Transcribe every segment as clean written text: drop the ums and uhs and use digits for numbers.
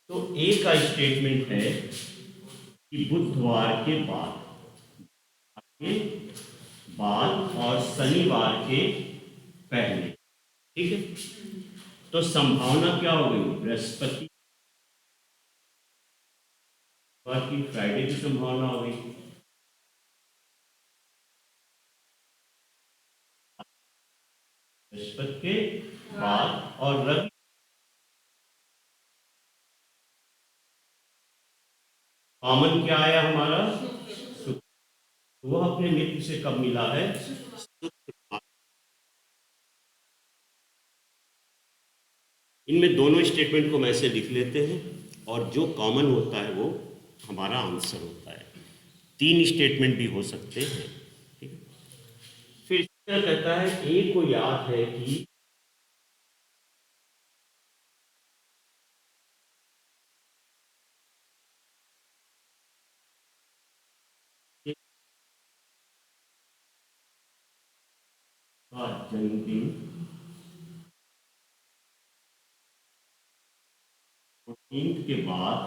तो ए का स्टेटमेंट है कि बुधवार के बाद और शनिवार के पहले। ठीक है, तो संभावना क्या हो गई? बृहस्पति की फ्राइडे की संभावना हो गई। बृहस्पति के बाद और रवि कॉमन क्या आया हमारा? शुक्र। वो अपने मित्र से कब मिला है? इनमें दोनों स्टेटमेंट को मैं ऐसे लिख लेते हैं और जो कॉमन होता है वो हमारा आंसर होता है। 3 स्टेटमेंट भी हो सकते हैं। ठीक है, फिर क्या कहता है, ए को याद है कि जन्मदिन 14 के बाद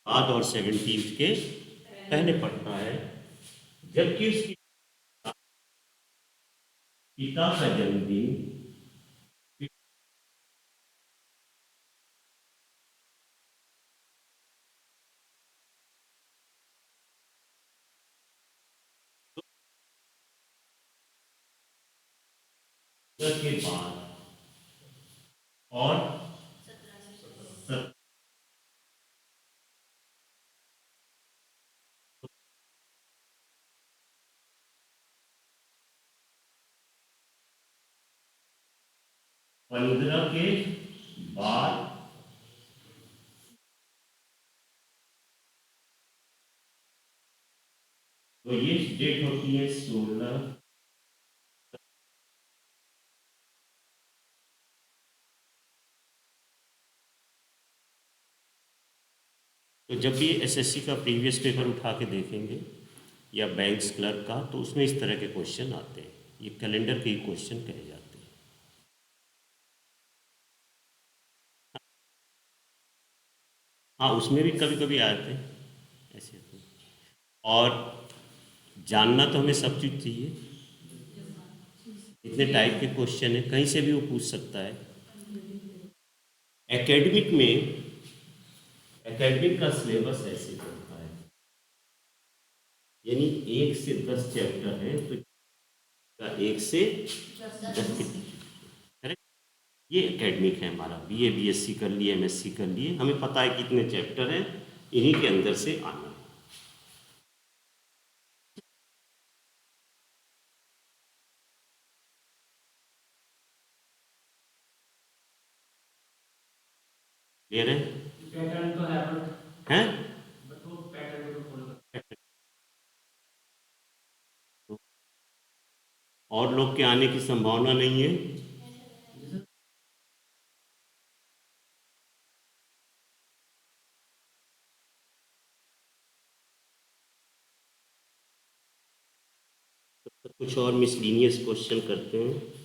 और 17 के पहले पड़ता है, जबकि उसकी पिता का जन्मदिन के बाद और 15 के बाद तो ये डेट होती है 16। तो जब भी एसएससी का प्रीवियस पेपर उठा के देखेंगे या बैंक्स क्लर्क का, तो उसमें इस तरह के क्वेश्चन आते हैं। ये कैलेंडर के ही क्वेश्चन कहे जाते हैं। हाँ, उसमें भी कभी कभी आते हैं ऐसे तो। और जानना तो हमें सब चीज़ चाहिए। इतने टाइप के क्वेश्चन है, कहीं से भी वो पूछ सकता है। एकेडमिक में एकेडमिक का सिलेबस ऐसे चलता है, यानी 1 से 10 चैप्टर है तो 1 से 10 के, करेक्ट। ये एकेडमिक है हमारा। बीए बीएससी कर लिए, एमएससी कर लिए, हमें पता है कितने चैप्टर हैं, इन्हीं के अंदर से आना है। क्लियर है? पैटर्न तो है हैं? बट वो पैटर्न को फॉलो करते और लोग के आने की संभावना नहीं है। हैं। तो कुछ और मिसलीनियस क्वेश्चन करते हैं।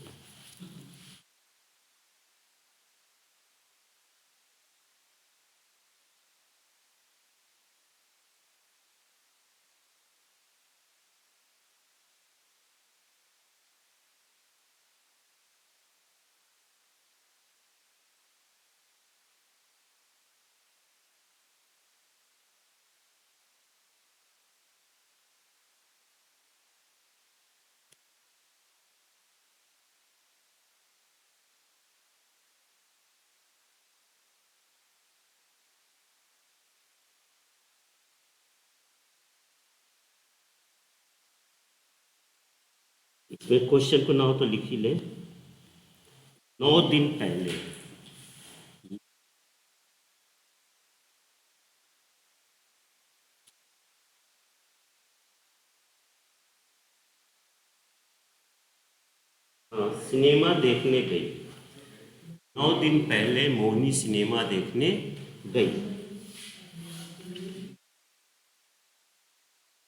इसमें क्वेश्चन को ना हो तो लिख ही ले। 9 दिन पहले सिनेमा देखने गई। 9 दिन पहले मोहिनी सिनेमा देखने गई।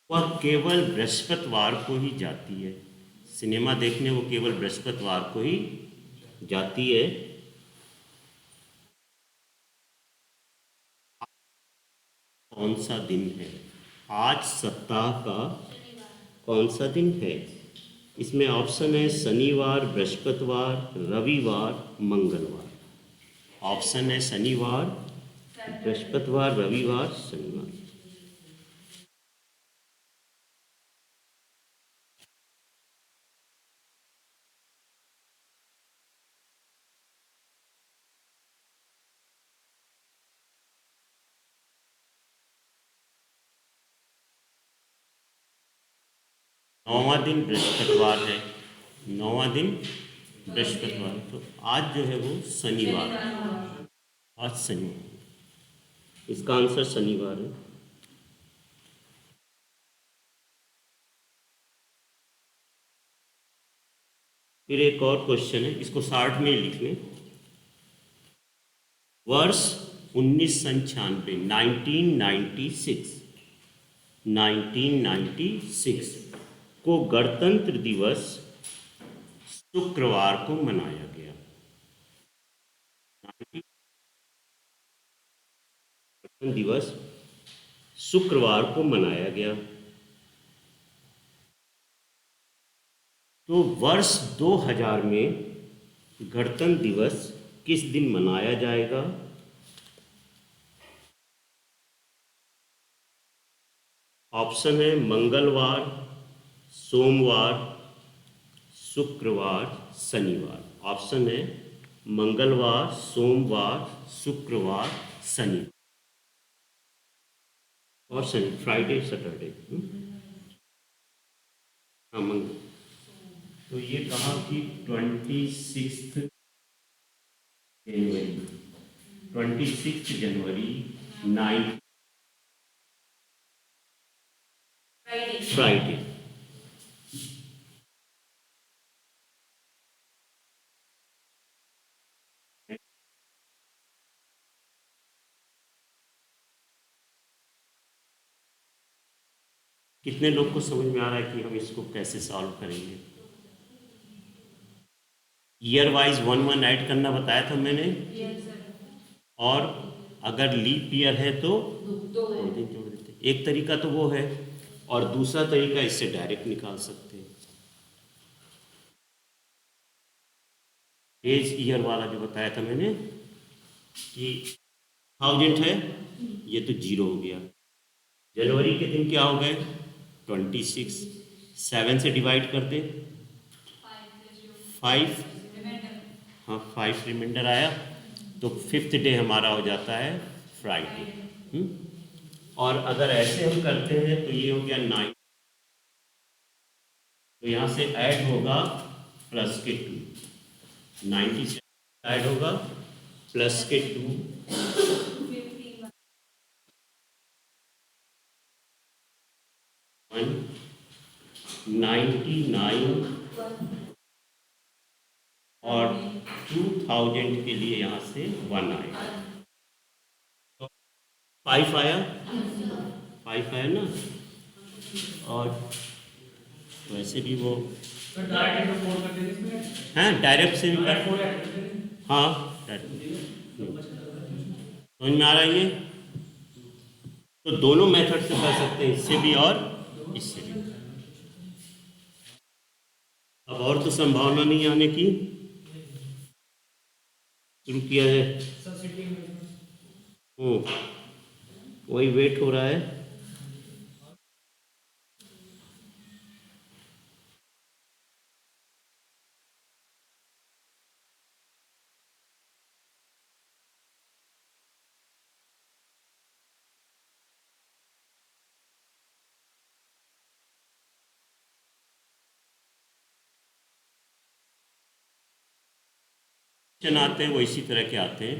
वह केवल बृहस्पतिवार को ही जाती है। सिनेमा देखने वो केवल बृहस्पतिवार को ही जाती है। कौन सा दिन है? आज सप्ताह का कौन सा दिन है? इसमें ऑप्शन है शनिवार, बृहस्पतिवार, रविवार, मंगलवार। ऑप्शन है शनिवार, बृहस्पतिवार, रविवार, शनिवार। नौवां दिन बृहस्पतिवार है। नौवां दिन बृहस्पतिवार है, तो आज जो है वो शनिवार है। आज शनिवार, इसका आंसर शनिवार है। फिर एक और क्वेश्चन है, इसको शार्ट में लिख लें। वर्ष 1996, 1996 को गणतंत्र दिवस शुक्रवार को मनाया गया। गणतंत्र दिवस शुक्रवार को मनाया गया। तो वर्ष 2000 में गणतंत्र दिवस किस दिन मनाया जाएगा? ऑप्शन है मंगलवार, सोमवार, शुक्रवार, शनिवार। ऑप्शन है मंगलवार, सोमवार, शुक्रवार, शनिवार और शनि, फ्राइडे, सैटरडे। हाँ, मंगल। तो ये कहा कि 26 जनवरी 9 फ्राइडे। कितने लोग को समझ में आ रहा है कि हम इसको कैसे सॉल्व करेंगे? ईयर वाइज 1 ऐड करना बताया था मैंने। और अगर लीप ईयर है तो 2 दिन जोड़ देते। एक तरीका तो वो है, और दूसरा तरीका इससे डायरेक्ट निकाल सकते हैं। एज ईयर वाला जो बताया था मैंने कि 1000 है, ये तो 0 हो गया। जनवरी के दिन क्या हो गए? 26। 7 से डिवाइड कर दे, 5। हाँ, 5 रिमाइंडर आया, तो 5th डे हमारा हो जाता है फ्राइडे। और अगर ऐसे हम करते हैं तो ये हो गया 9, तो यहाँ से ऐड होगा प्लस के 2, 90 से ऐड होगा प्लस के 2, 199 और 2000 के लिए यहाँ से 1 आएगा, तो 5 आया, 5 आया ना। और वैसे भी वो तो डायरेक्ट तो फोन कर देंगे इसमें। हैं, डायरेक्ट से भी डायरेक्ट कर। फोन ऐड कर देंगे। हाँ, समझ में आ रहा है ये? तो दोनों मेथड से कर सकते हैं, इससे भी और इससे भी। अब और तो संभावना नहीं आने की। शुरू किया है। वही वेट हो रहा है। क्वेश्चन आते हैं वो इसी तरह के आते हैं,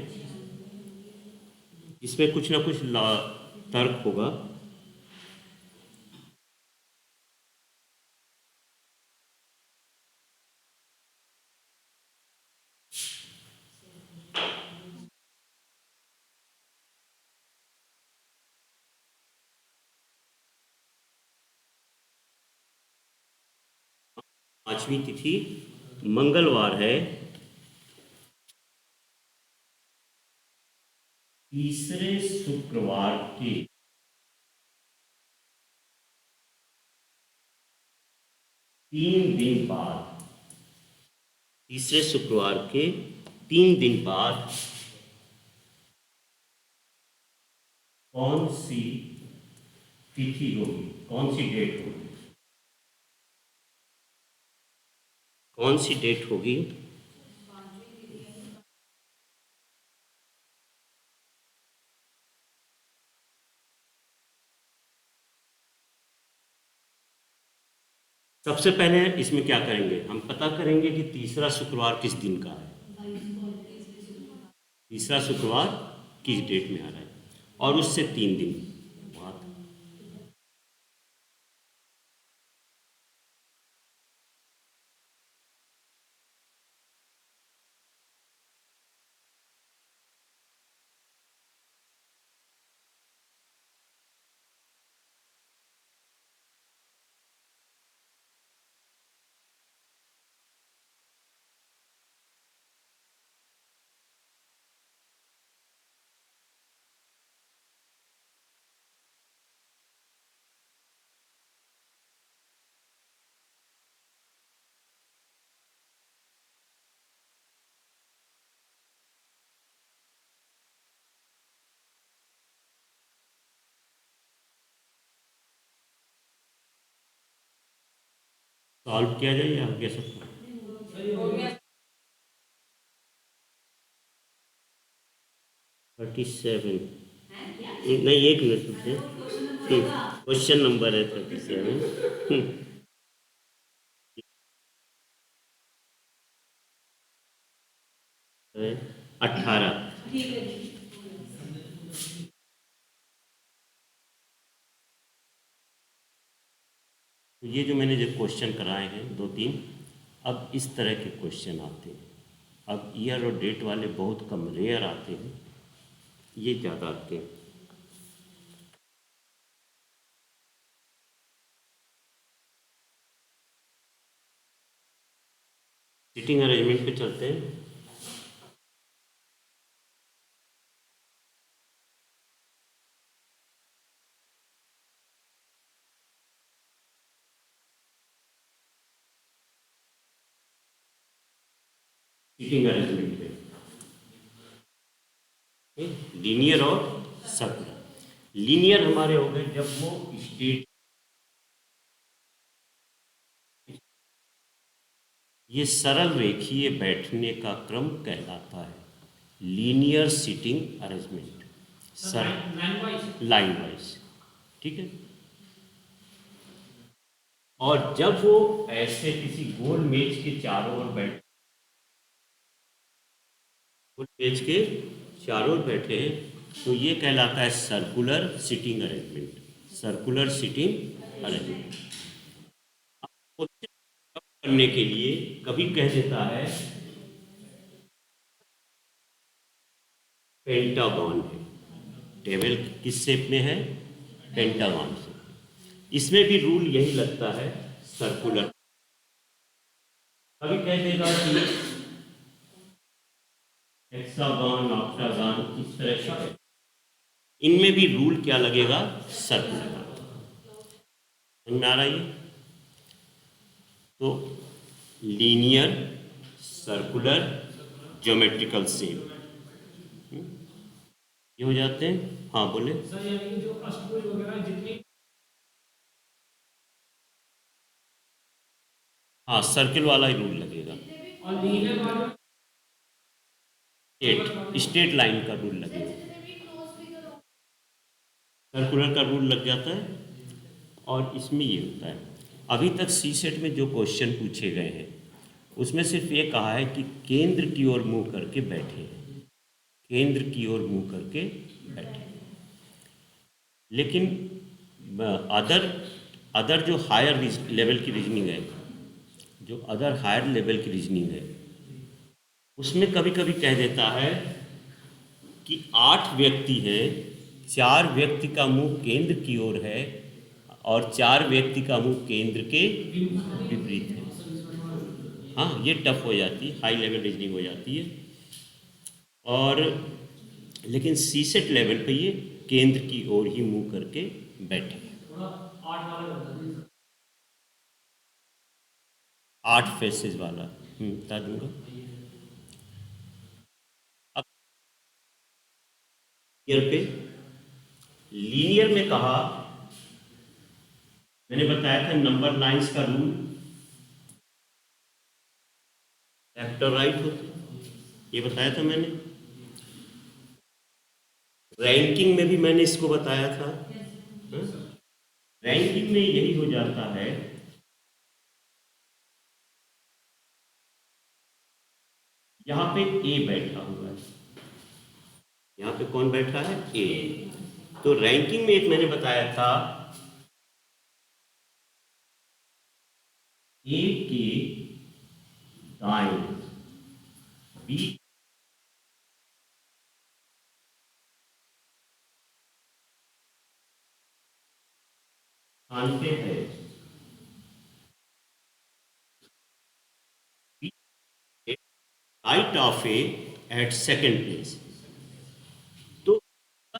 इसमें कुछ ना कुछ तर्क होगा। 5वीं तिथि मंगलवार है, तीसरे शुक्रवार के 3 दिन बाद, तीसरे शुक्रवार के 3 दिन बाद कौन सी तिथि होगी, कौन सी डेट होगी, कौन सी डेट होगी? सबसे पहले इसमें क्या करेंगे, हम पता करेंगे कि तीसरा शुक्रवार किस दिन का है, तीसरा शुक्रवार किस डेट में आ रहा है, और उससे 3 दिन बाद। सॉल्व किया जाए या कैसे? 37 नहीं, 1 मिनट रुकिए, क्वेश्चन नंबर है 37। 18। तो ये जो मैंने जो क्वेश्चन कराए हैं 2-3, अब इस तरह के क्वेश्चन आते हैं। अब ईयर और डेट वाले बहुत कम, रेयर आते हैं, ये ज़्यादा आते हैं। सीटिंग अरेंजमेंट पे चलते हैं। सीटिंग अरेंजमेंट पे लीनियर और सर्कुलर। लीनियर हमारे हो गए जब वो स्टेट, ये सरल रेखीय बैठने का क्रम कहलाता है linear seating arrangement, sir line wise, ठीक है। और जब वो ऐसे किसी गोल मेज के चारों ओर बैठ, गोल मेज के चारों ओर बैठे हैं, तो ये कहलाता है circular seating arrangement, circular seating arrangement. करने के लिए कभी कह देता है पेंटागन है, टेबल किस शेप में है, पेंटागन से। इसमें भी रूल यही लगता है सर्कुलर। कभी कह देगा कि हेक्सागन, ऑक्टागन, इस तरह से है। इनमें भी रूल क्या लगेगा, सर्कुलर। समझ में आ रहा है ये? तो लीनियर, सर्कुलर, ज्योमेट्रिकल शेप ये हो जाते हैं। हाँ बोले सर, यानी जो अष्टभुज वगैरह जितनी, हाँ सर्किल वाला ही रूल लगेगा, और लीनियर वाले स्ट्रेट लाइन का रूल लगेगा, सर्कुलर का रूल लग जाता है। और इसमें ये होता है, अभी तक सी सेट में जो क्वेश्चन पूछे गए हैं उसमें सिर्फ ये कहा है कि केंद्र की ओर मुंह करके बैठे, केंद्र की ओर मुंह करके बैठे। लेकिन अदर जो हायर लेवल की रीजनिंग है, जो अदर हायर लेवल की रीजनिंग है, उसमें कभी कभी कह देता है कि 8 व्यक्ति हैं, 4 व्यक्ति का मुंह केंद्र की ओर है और 4 व्यक्ति का मुंह केंद्र के विपरीत है। हाँ, ये टफ हो जाती है, हाई लेवल रीजनिंग हो जाती है। और लेकिन सीसेट लेवल पे ये केंद्र की ओर ही मुंह करके बैठे। थोड़ा 8 वाला 8 फेसेस वाला बता दूंगा। अब लीनियर पे, लीनियर में कहा, मैंने बताया था नंबर लाइंस का रूल, लेफ्ट और राइट होते, ये बताया था मैंने। रैंकिंग में भी मैंने इसको बताया था। रैंकिंग में यही हो जाता है, यहां पे ए बैठा हुआ है, यहां पे कौन बैठा है, ए। तो रैंकिंग में एक मैंने बताया था, ए के दाएं बी स्थान पे है, right of A at second place. तो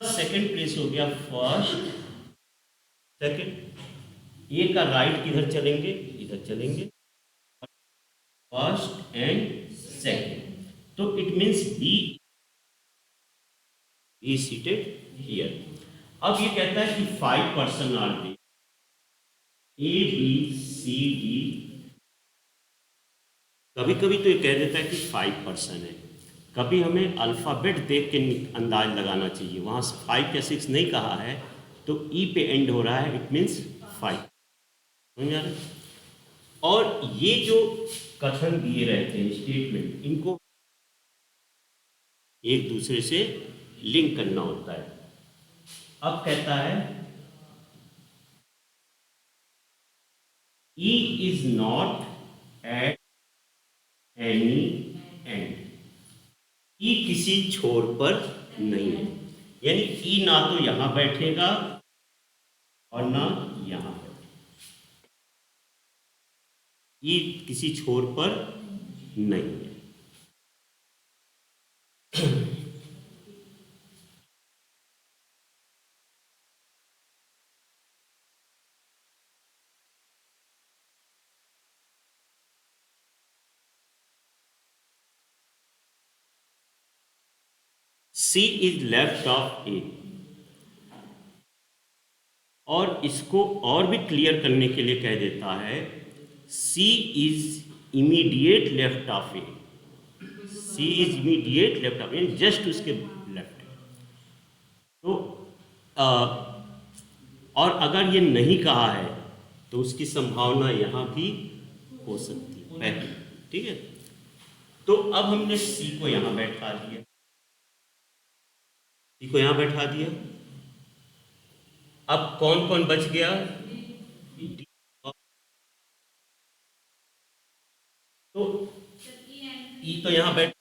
सेकेंड प्लेस हो गया फर्स्ट सेकेंड, ए का राइट किधर चलेंगे, इधर चलेंगे, फर्स्ट एंड सेकेंड। तो it means B is seated here. अब ये कहता है कि 5 person are they, A B C D, कभी कभी तो ये कह देता है कि 5 पर्सन है, कभी हमें अल्फ़ाबेट देख के अंदाज लगाना चाहिए, वहाँ 5 या 6 नहीं कहा है तो ई पे एंड हो रहा है, इट मीन्स 5। समझ आ रहा है? और ये जो कथन दिए रहते हैं स्टेटमेंट, इनको एक दूसरे से लिंक करना होता है। अब कहता है E is not at any end, E किसी छोर पर नहीं है, यानी ई ना तो यहां बैठेगा और ना यहां बैठेगा, ई किसी छोर पर नहीं है। C इज लेफ्ट ऑफ ए, और इसको और भी क्लियर करने के लिए कह देता है C is immediate left of A, C is immediate left of A, just उसके लेफ्ट। तो और अगर ये नहीं कहा है तो उसकी संभावना यहाँ भी हो सकती है पहले, ठीक है। तो अब हमने C को यहाँ बैठा दिया, C को यहाँ बैठा दिया। अब कौन कौन बच गया, D, तो ई तो यहाँ बैठ,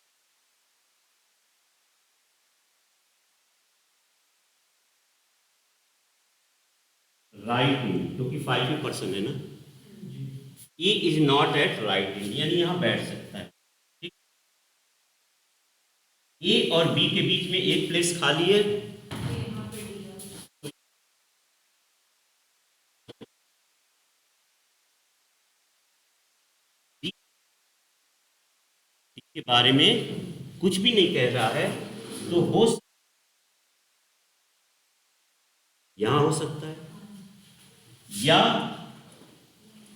राइट इन, क्योंकि 5 ही पर्सन है ना, E is not at right end, यानी यहाँ बैठ सकता है, ठीक। ए और बी के बीच में एक प्लेस खाली है, के बारे में कुछ भी नहीं कह रहा है, तो हो यहां हो सकता है या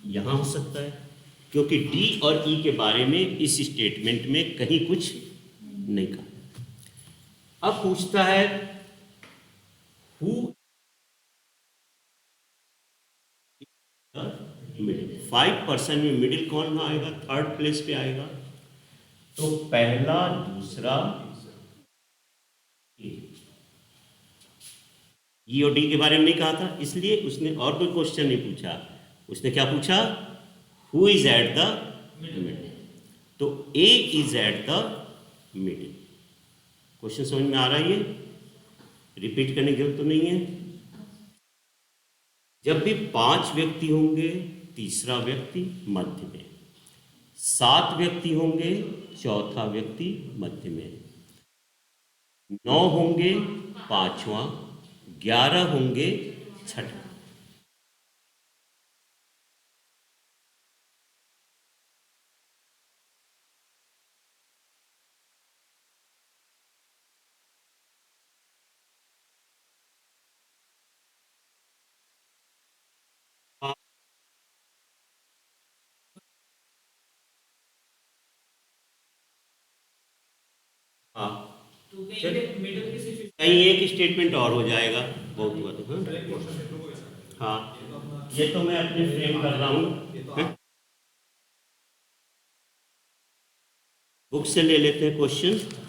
यहां हो सकता है, क्योंकि डी और ई के बारे में इस स्टेटमेंट में कहीं कुछ नहीं कहा। अब पूछता है हु मिडिल, 5 पर्सन में मिडिल कौन आएगा, थर्ड प्लेस पे आएगा। तो पहला दूसरा ई और डी के बारे में नहीं कहा था, इसलिए उसने और कोई क्वेश्चन नहीं पूछा, उसने क्या पूछा, who is at the middle. तो A is at the middle. Question समझ में आ रहा है, ये रिपीट करने की जरूरत तो नहीं है। जब भी 5 व्यक्ति होंगे, तीसरा व्यक्ति मध्य में, 7 व्यक्ति होंगे, चौथा व्यक्ति मध्य में, 9 होंगे, पांचवा, 11 होंगे, छठा। हाँ, तो कहीं मिडिल की सिचुएशन कहीं एक स्टेटमेंट और हो जाएगा, बहुत हुआ तो। हाँ, हाँ, ये तो मैं अपने फ्रेम कर रहा हूँ, बुक से ले लेते हैं क्वेश्चन।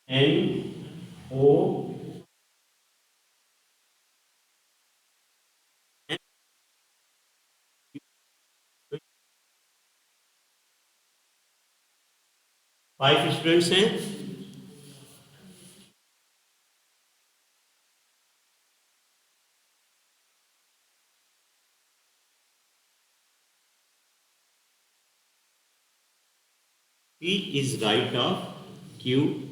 NO 5 स्टूडेंट्स हैं। P is right of Q.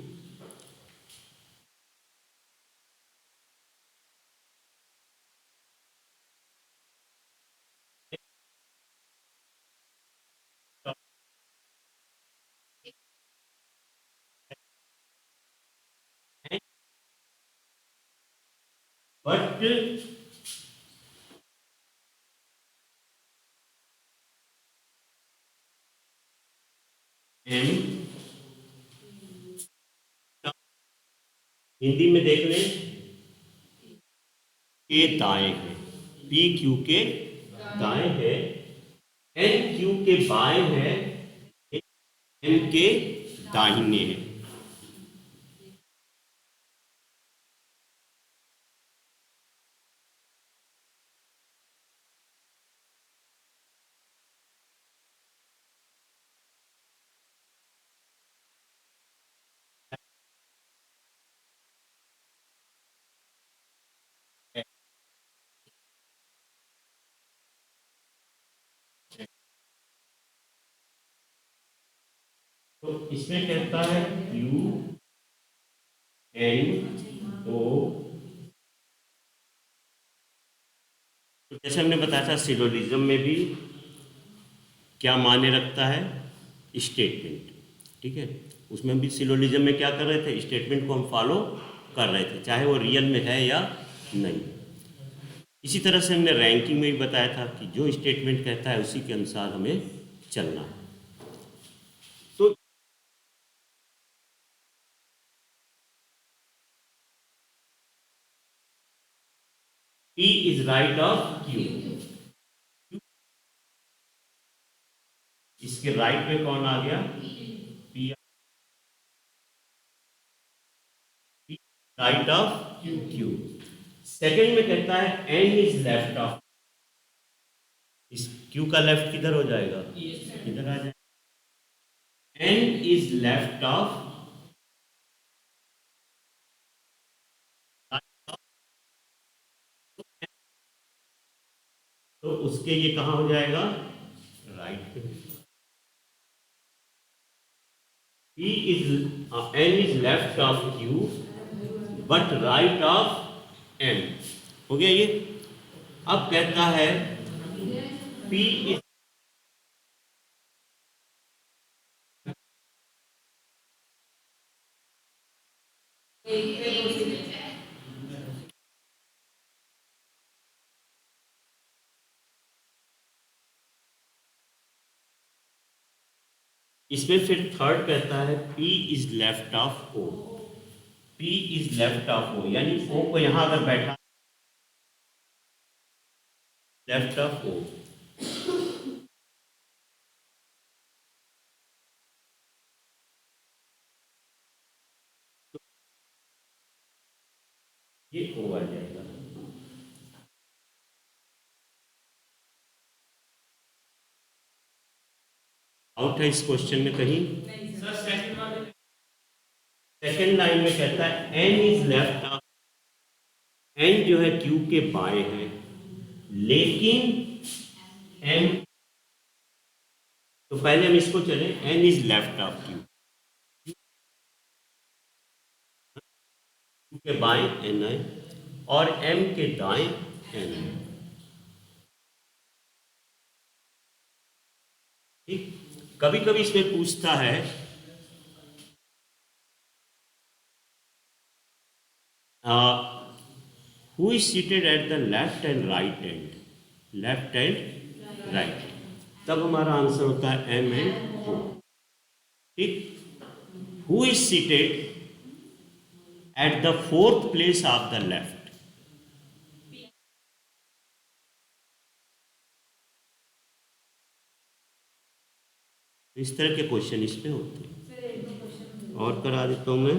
But M Hindi में देख लें, के दाएं है, P Q के दाएं है, N Q के बाएं है, M के दाहिने है। तो इसमें कहता है Q N O, तो जैसे हमने बताया था सिलोजिज्म में भी क्या मायने रखता है, स्टेटमेंट, ठीक है। उसमें भी सिलोजिज्म में क्या कर रहे थे, स्टेटमेंट को हम फॉलो कर रहे थे, चाहे वो रियल में है या नहीं। इसी तरह से हमने रैंकिंग में भी बताया था कि जो स्टेटमेंट कहता है उसी के अनुसार हमें चलना है। तो P is right of Q, इसके राइट में कौन आ गया, P right of Q। Second में कहता है N इज लेफ्ट ऑफ, इस Q का लेफ्ट किधर हो जाएगा, किधर आ जाएगा, N इज लेफ्ट ऑफ, तो उसके ये कहाँ हो जाएगा, राइट पे। P is N is left of Q but right of N, हो गया ये। अब कहता है P is, इसमें फिर थर्ड कहता है P is left of O, P is left of O, यानी O को यहां अगर बैठा लेफ्ट ऑफ ओ। ये ओ आ जाएगा। आउट है इस क्वेश्चन में कहीं? सर सेकंड वाले सेकेंड लाइन में कहता है N is left of, N जो है क्यू के बाएं है, लेकिन एम, तो पहले हम इसको चले, N is left of Q, Q के बाएं एन है और एम के दाएं एन है। ठीक, कभी कभी इसमें पूछता है who is seated at the left and right and, left and right, तब हमारा आंसर होता है एम एंड ओ। ठीक, who is seated at the fourth place of the left, इस तरह के क्वेश्चन इसमें होते हैं। और करा देता हूं मैं,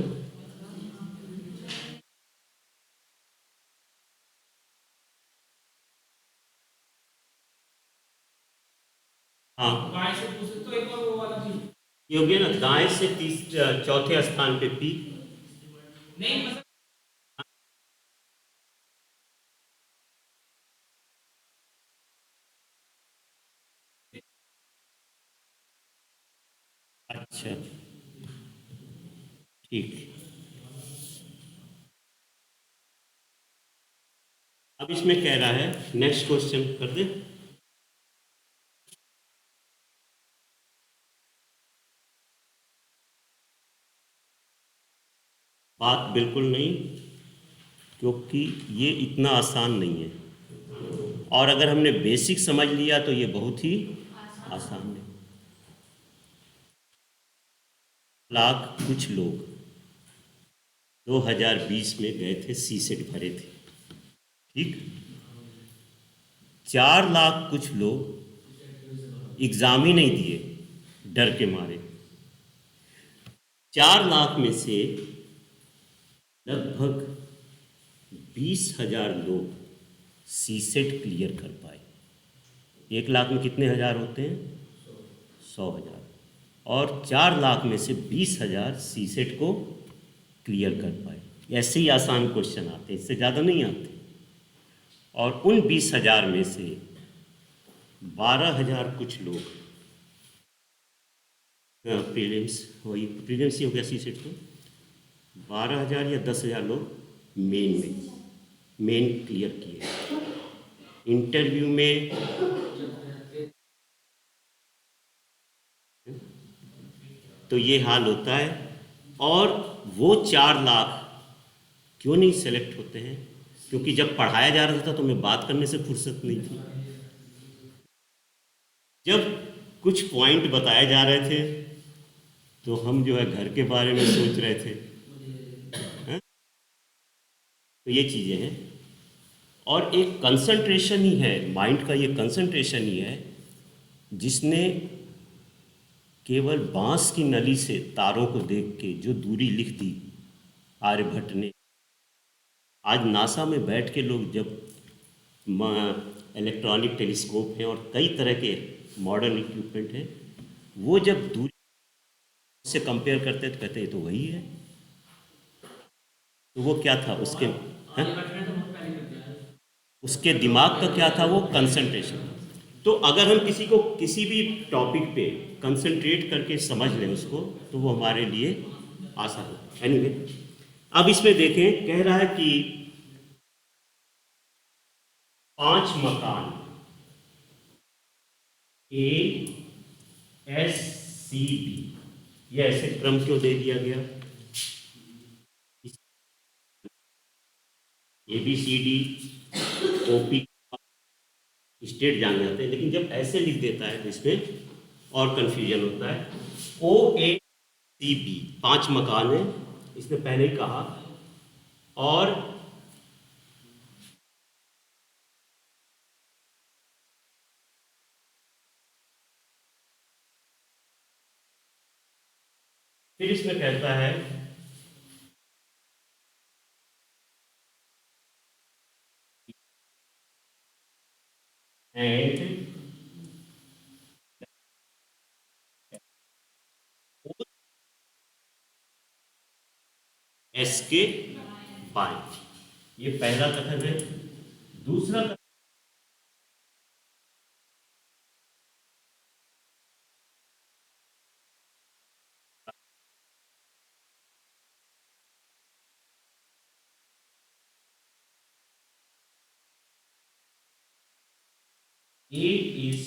हाँ बाएं से पूछे तो एक और वो वाला चीज ये हो गया ना, दाएं से चौथे स्थान पे पी। नहीं मतलब अच्छा ठीक, अब इसमें कह रहा है, नेक्स्ट क्वेश्चन कर दे। बात बिल्कुल नहीं, क्योंकि ये इतना आसान नहीं है, और अगर हमने बेसिक समझ लिया तो ये बहुत ही आसान है। लाख कुछ लोग 2020 में गए थे, सी सेट भरे थे। ठीक, 4 लाख कुछ लोग एग्जाम ही नहीं दिए डर के मारे। 4 लाख में से लगभग 20,000 लोग सी सेट क्लियर कर पाए। 1 लाख में कितने हजार होते हैं? 100,000। और 4 लाख में से 20,000 सी सेट को क्लियर कर पाए। ऐसे ही आसान क्वेश्चन आते हैं, इससे ज़्यादा नहीं आते। और उन 20,000 में से 12,000 कुछ लोग प्रीलिम्स, वही प्रीलिम्स ही हो गया सी सेट तो, 12,000 या 10,000 लोग मेन क्लियर किए। इंटरव्यू में तो ये हाल होता है। और वो 4 लाख क्यों नहीं सेलेक्ट होते हैं? क्योंकि जब पढ़ाया जा रहा था तो हमें बात करने से फुर्सत नहीं थी। जब कुछ पॉइंट बताए जा रहे थे तो हम जो है घर के बारे में सोच रहे थे। हैं? तो ये चीज़ें हैं। और एक कंसंट्रेशन ही है, माइंड का ये कंसंट्रेशन ही है जिसने केवल बांस की नली से तारों को देख के जो दूरी लिख दी आर्यभट्ट ने। आज नासा में बैठ के लोग जब इलेक्ट्रॉनिक टेलीस्कोप हैं और कई तरह के मॉडर्न इक्विपमेंट हैं, वो जब दूरी से कंपेयर करते तो कहते हैं तो वही है। तो वो क्या था उसके, हैं? उसके दिमाग का क्या था? वो कंसंट्रेशन। तो अगर हम किसी को किसी भी टॉपिक पे कंसंट्रेट करके समझ लें उसको, तो वो हमारे लिए आसान होता है। एनीवे, अब इसमें देखें, कह रहा है कि 5 मकान ए एस सी डी, ये ऐसे क्रम क्यों दे दिया गया? A B C D O P state जान जाते हैं, लेकिन जब ऐसे लिख देता है तो इसमें और कंफ्यूजन होता है। ओ ए सी बी 5 मकान है, इसने पहले ही कहा। और फिर इसमें कहता है एंड एस के बाएं, ये पहला कथन है। दूसरा कथन ए इज,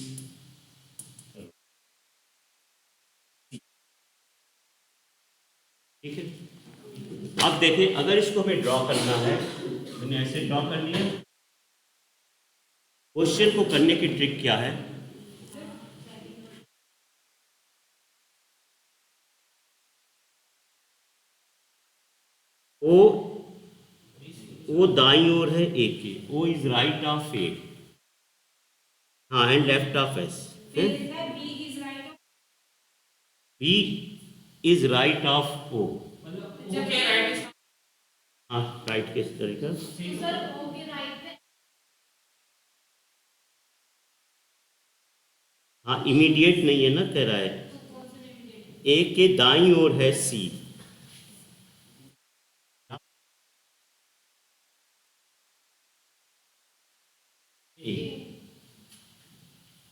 ठीक है। अब देखें, अगर इसको हमें ड्रॉ करना है, मैंने ऐसे ड्रॉ कर लिया। क्वेश्चन को करने की ट्रिक क्या है? ओ ओ दाई ओर है A K, O is right of A, हाँ, and left of S. B is right of O, मतलब वो क्या राइट है? हाँ, राइट किस तरीका? हाँ, इमीडिएट नहीं है ना, कह रहा है ए के दाई ओर है C,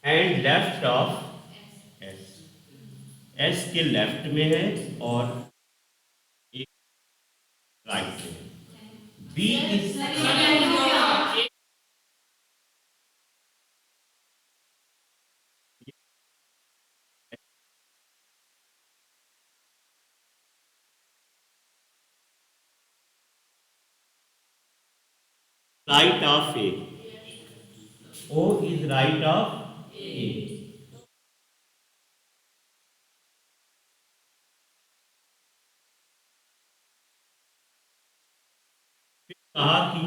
and left of S, S के लेफ्ट में है और एक राइट में है। B is right of A, O is right of A. कहा कि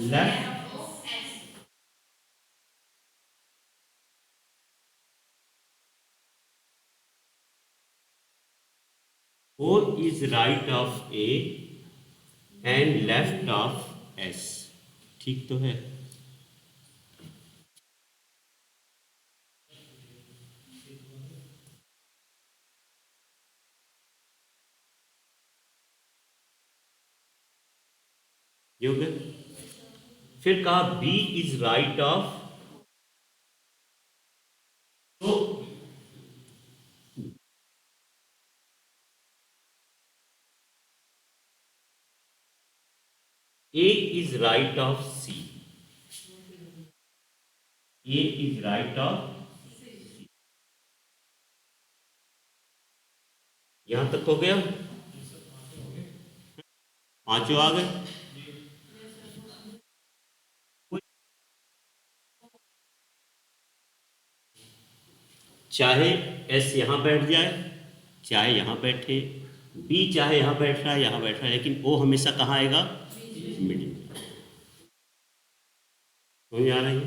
left, O is right of A and left of S, ठीक तो है। ये हो गया। फिर कहा बी इज राइट ऑफ, तो A is right of C, A is right of, यहां तक हो गया, पांचों आ गए। चाहे एस यहां बैठ जाए, चाहे यहां बैठे, बी चाहे यहां बैठ रहा है, यहां बैठ रहा है, लेकिन ओ हमेशा कहाँ आएगा? मिडिल। समझ आ रही है?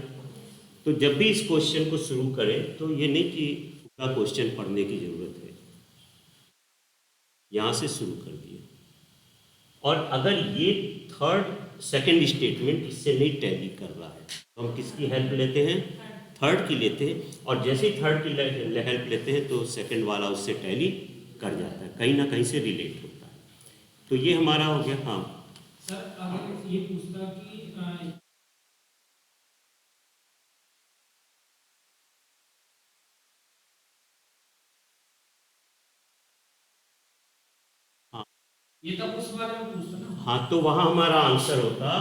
तो जब भी इस क्वेश्चन को शुरू करें तो ये नहीं कि पूरा क्वेश्चन पढ़ने की जरूरत है, यहां से शुरू कर दिया। और अगर ये थर्ड सेकंड स्टेटमेंट इससे नहीं टैली कर रहा है तो हम किसकी हेल्प लेते हैं? थर्ड की लेते हैं। और जैसे ही थर्ड की हेल्प लेते हैं तो सेकंड वाला उससे टैली कर जाता है, कहीं ना कहीं से रिलेट होता है। तो ये हमारा हो गया। हाँ सर अगर ये पूछता कि हाँ ये तब उस बारे में पूछता ना। हाँ, तो वहां हमारा आंसर होता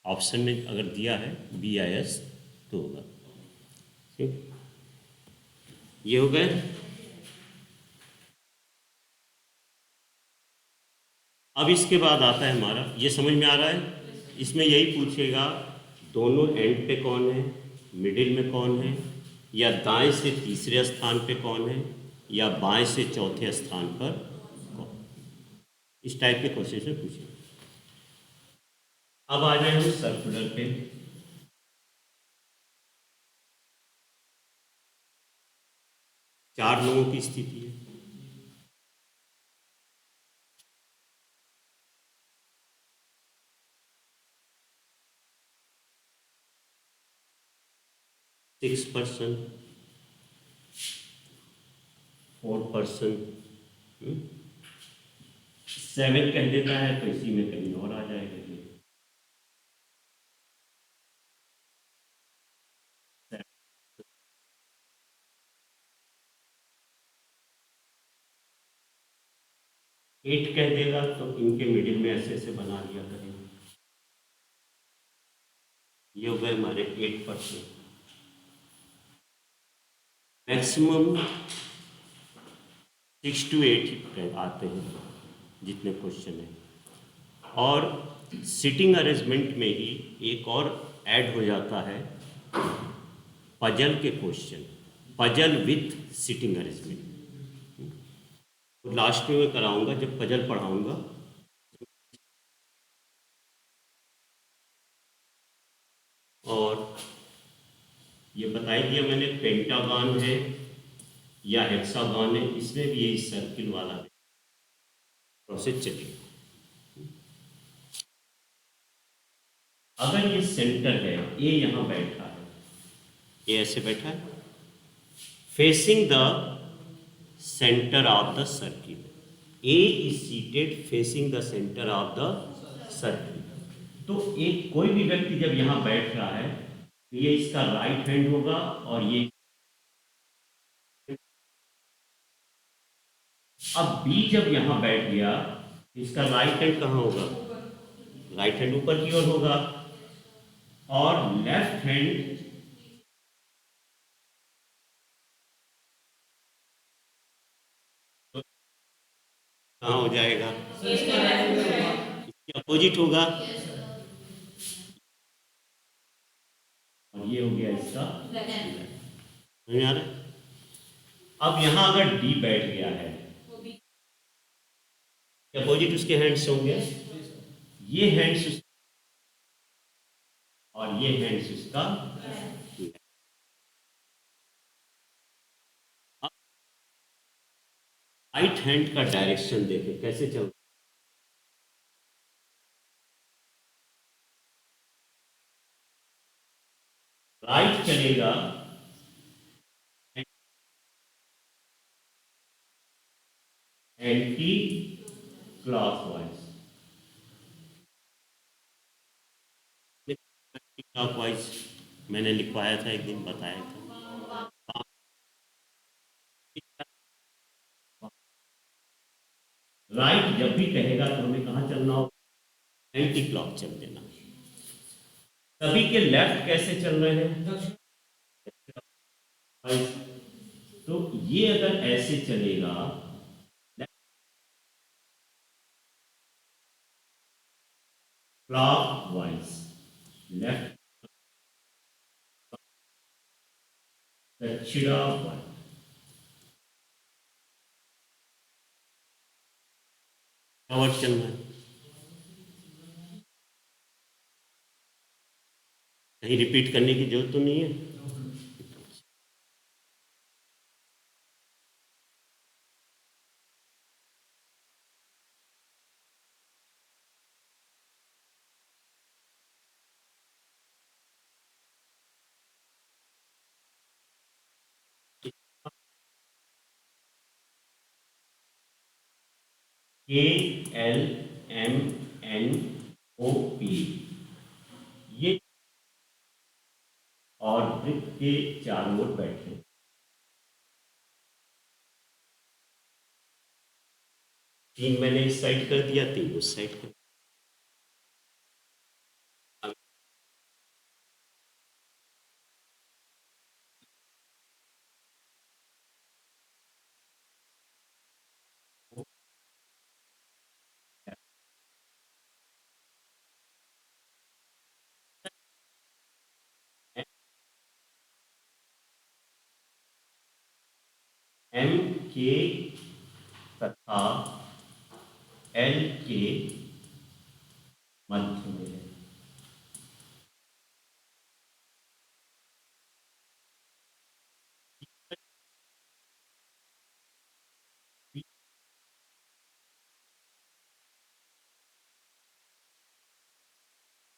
ऑप्शन में, अगर दिया है BIS तो होगा। ठीक, ये हो गए। अब इसके बाद आता है हमारा, ये समझ में आ रहा है, इसमें यही पूछेगा दोनों एंड पे कौन है, मिडिल में कौन है, या दाएं से तीसरे स्थान पे कौन है, या बाएं से चौथे स्थान पर कौन। इस टाइप के क्वेश्चन से पूछेगा। अब आ जाए हम सर्कुलर पे। 4 लोगों की स्थिति है। सिक्स पर्सन, 4 पर्सन, 7 कह देता है तो इसी में कहीं और आ जाएगा ये। 8 कह देगा तो इनके मिडिल में ऐसे ऐसे बना लिया करेंगे। ये हो गए हमारे 8%। मैक्सिमम 6 to 8 आते हैं जितने क्वेश्चन हैं। और सिटिंग अरेंजमेंट में ही एक और ऐड हो जाता है पजल के question, puzzle with sitting arrangement. तो लास्ट में मैं कराऊंगा जब पजल पढ़ाऊंगा। और ये बता ही दिया मैंने, पेंटागन है या हेक्सागन है, इसमें भी यही सर्किल वाला प्रोसेस चलेगा। अगर ये सेंटर है, ए यहाँ बैठा है, ए ऐसे बैठा है facing the centre of the circle, A is seated facing the centre of the circle. तो एक कोई भी व्यक्ति जब यहाँ बैठ रहा है तो ये इसका राइट हैंड होगा और ये, अब बी जब यहाँ बैठ गया इसका राइट हैंड कहाँ होगा, राइट हैंड ऊपर की ओर होगा और लेफ्ट हैंड कहाँ हो जाएगा, इसके अपोजिट होगा। और ये हो गया इसका समझ आ रहा है? अब यहां अगर डी बैठ गया है, अपोजिट उसके हैंड्स होंगे, ये हैंड्स और ये हैंड्स उसका। राइट हैंड का डायरेक्शन देखें कैसे चल, राइट चलेगा एंटी क्लॉकवाइज, क्लॉकवाइज मैंने लिखवाया था एक दिन, बताया था। राइट जब भी कहेगा तो हमें कहाँ चलना होगा, एंटी क्लॉक चल देना। सभी के लेफ्ट कैसे चल रहे हैं, तो ये अगर ऐसे चलेगा क्लॉकवाइज, लेफ्ट दक्षिणावर्त, वर्त चलना है, कहीं रिपीट करने की जरूरत तो नहीं है। K L M N O P, ये और वृत्त के चारों ओर बैठे, तीन मैंने इस साइड कर दिया, तीन उस साइड कर, एम के तथा एल के मध्य में है।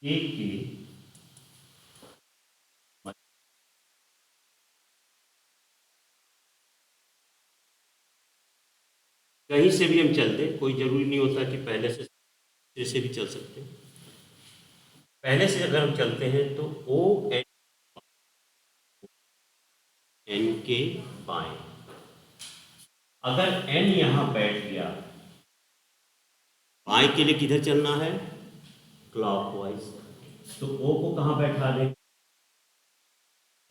के कहीं से भी हम चलते, कोई जरूरी नहीं होता कि पहले से भी चल सकते हैं। पहले से अगर हम चलते हैं तो ओ एन के बाएं, अगर एन यहां बैठ गया, बाएं के लिए किधर चलना है, क्लॉकवाइज, तो ओ को कहां बैठा दें,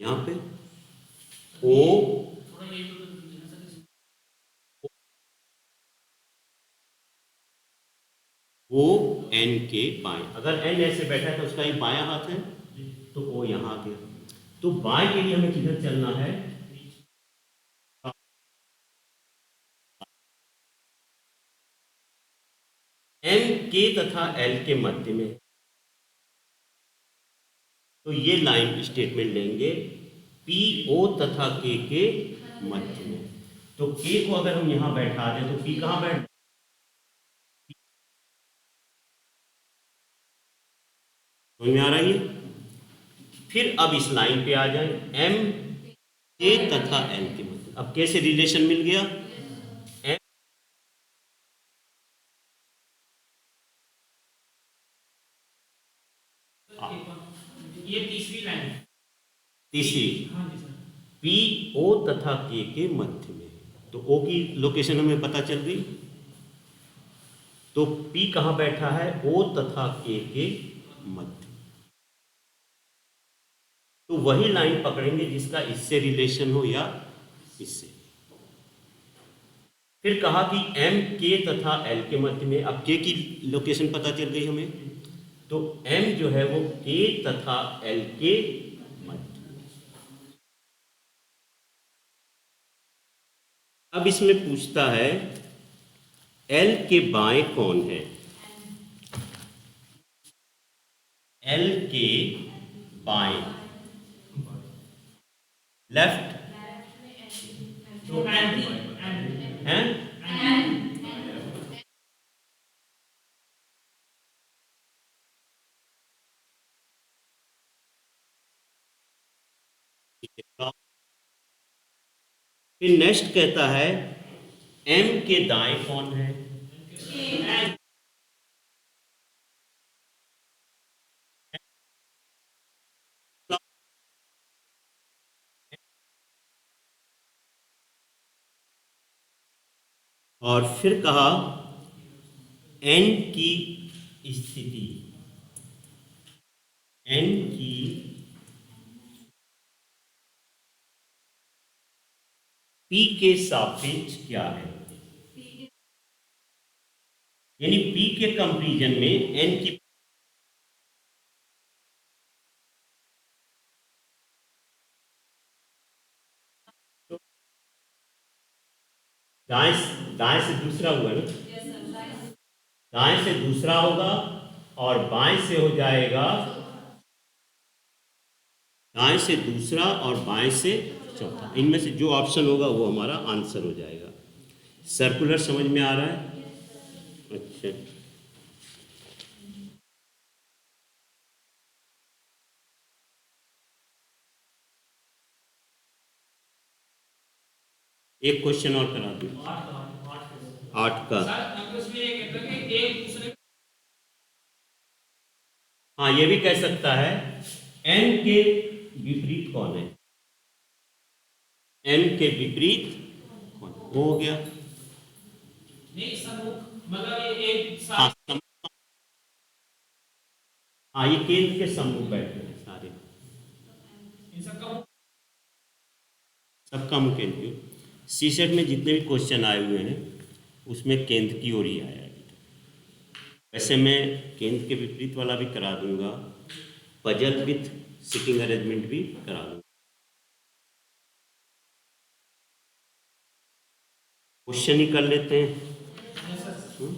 यहां पे ओ थोड़ा ये तो दीजिए ना सर। ओ एन के बाएं, अगर एन ऐसे बैठा है तो उसका एक बायां हाथ है, तो ओ यहां आ गया, तो बाएं के लिए हमें किधर चलना है, एन के तथा एल के मध्य में, तो ये लाइन स्टेटमेंट लेंगे पी ओ तथा के मध्य में, तो के को अगर हम यहां बैठा दें तो पी कहां बैठ, समझ में आ रही है। फिर अब इस लाइन पे आ जाए, एम के तथा एल के मध्य, अब कैसे रिलेशन मिल गया, एम ये तीसरी लाइन है। तीसरी, हाँ जी सर। पी ओ तथा के मध्य में, तो ओ की लोकेशन हमें पता चल गई, तो पी कहां बैठा है, ओ तथा के मध्य, तो वही लाइन पकड़ेंगे जिसका इससे रिलेशन हो या इससे। फिर कहा कि एम के तथा एल के मध्य में, अब के की लोकेशन पता चल गई हमें, तो एम जो है वो के तथा एल के मध्य। अब इसमें पूछता है एल के बाएं कौन है, एल के बाएं, लेफ्ट तो एंड है, फिर नेक्स्ट कहता है एम के दाएं कौन है, और फिर कहा एन की स्थिति, एन की पी के सापेक्ष क्या है, यानी पी के कंपैरिजन में एन की, दाएं दाएं से दूसरा हुआ ना, दाएं से दूसरा होगा और बाएं से हो जाएगा, दाएं से दूसरा और बाएं से चौथा, इनमें से जो ऑप्शन होगा वो हमारा आंसर हो जाएगा। सर्कुलर समझ में आ रहा है, अच्छा। एक क्वेश्चन और करा दूं, 8 का, सर अब उसमें ये कहता है कि एक दूसरे हाँ ये भी कह सकता है एन के विपरीत कौन है, एन के विपरीत कौन, वो हो गया, नहीं सम्मुख, मतलब ये एक हाँ साथ हाँ ये केंद्र के सम्मुख बैठे हैं सारे, इन सबका सबका मुख्य केंद्र, सी सेट में जितने भी क्वेश्चन आए हुए हैं उसमें केंद्र की ओर ही आया है। वैसे मैं केंद्र के विपरीत वाला भी करा दूंगा, पजल विथ सिटिंग अरेंजमेंट भी करा दूंगा। क्वेश्चन ही कर लेते हैं। हम्म?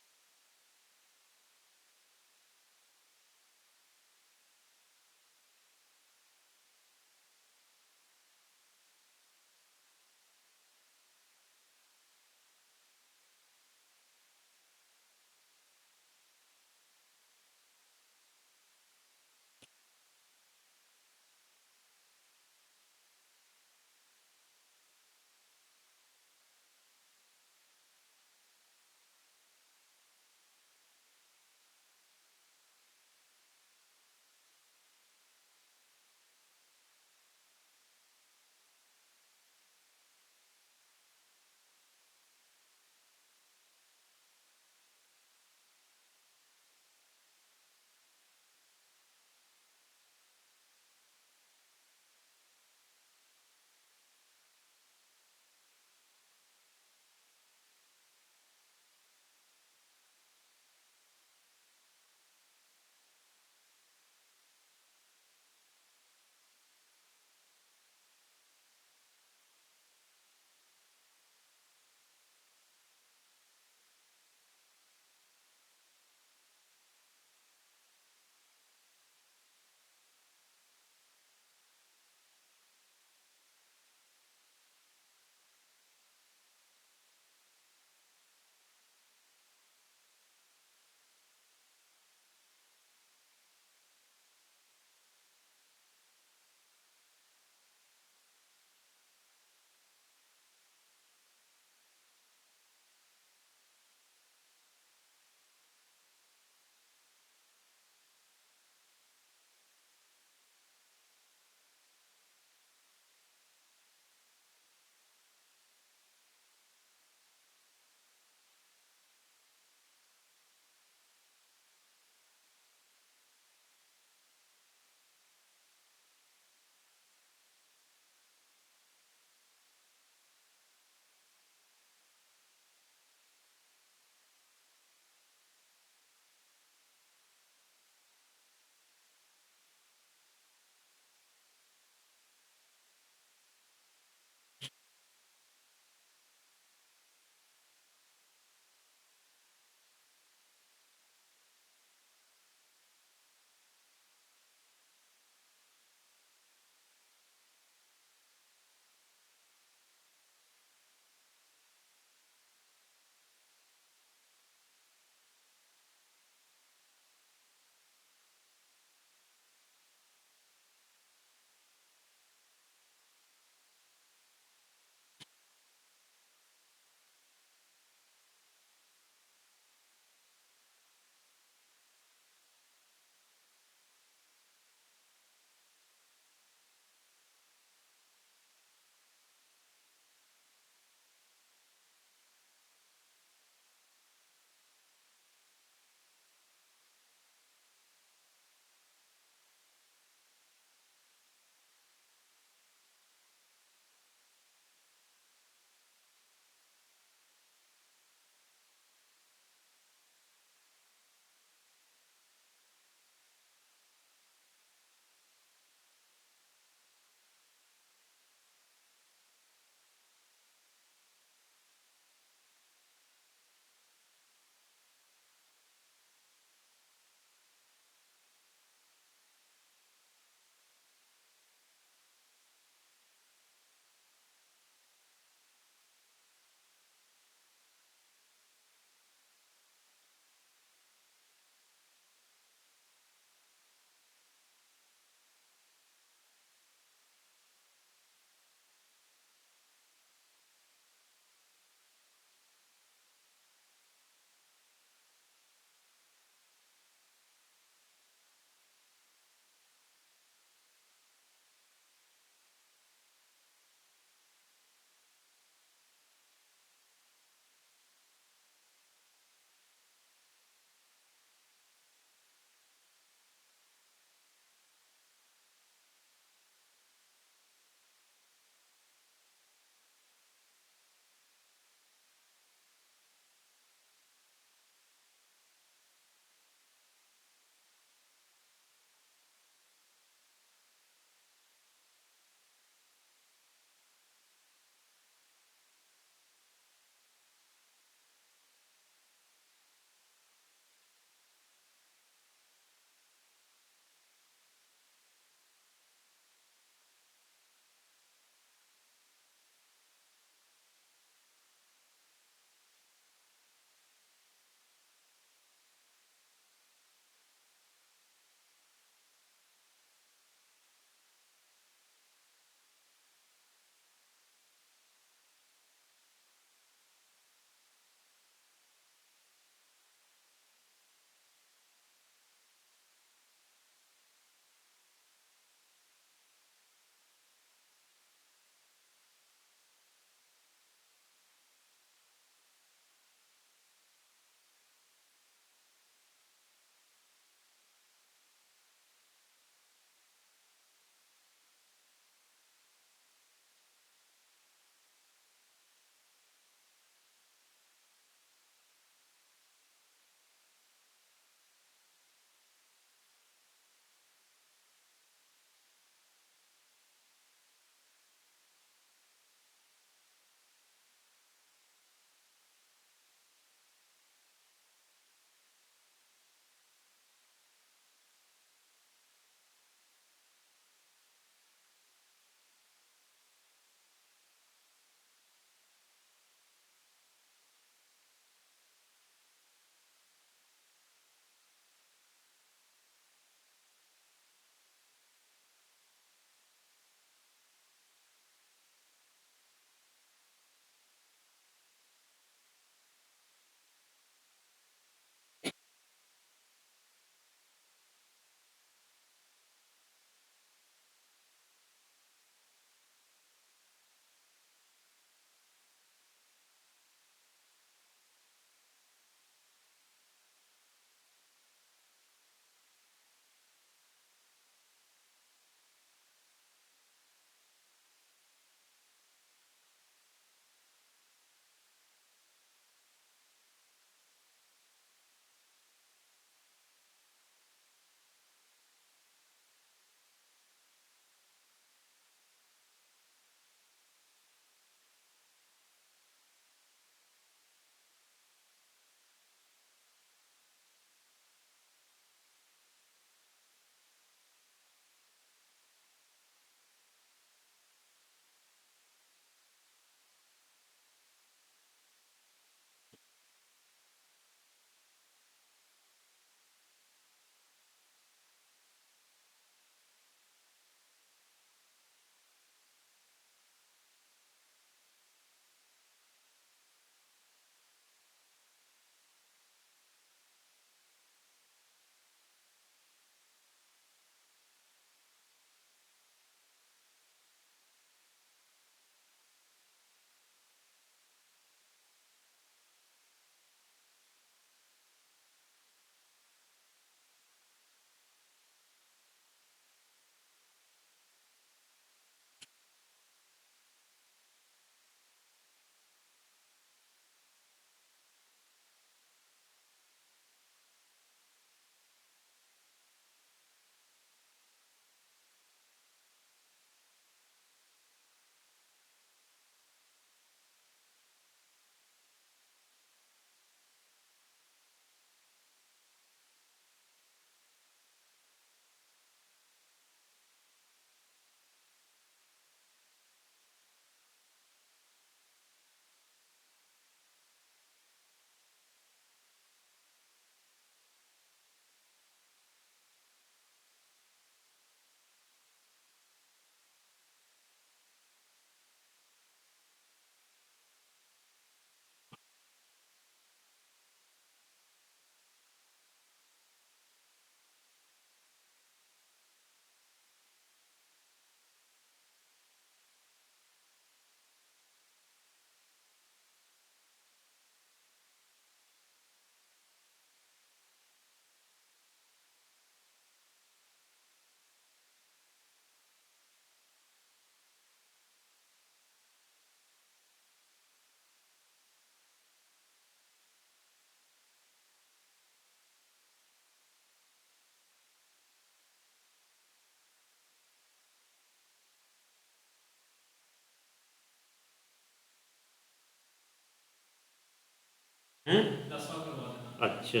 हैं? 10वां करवा देना। अच्छा,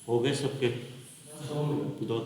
हो गए सबके? दो।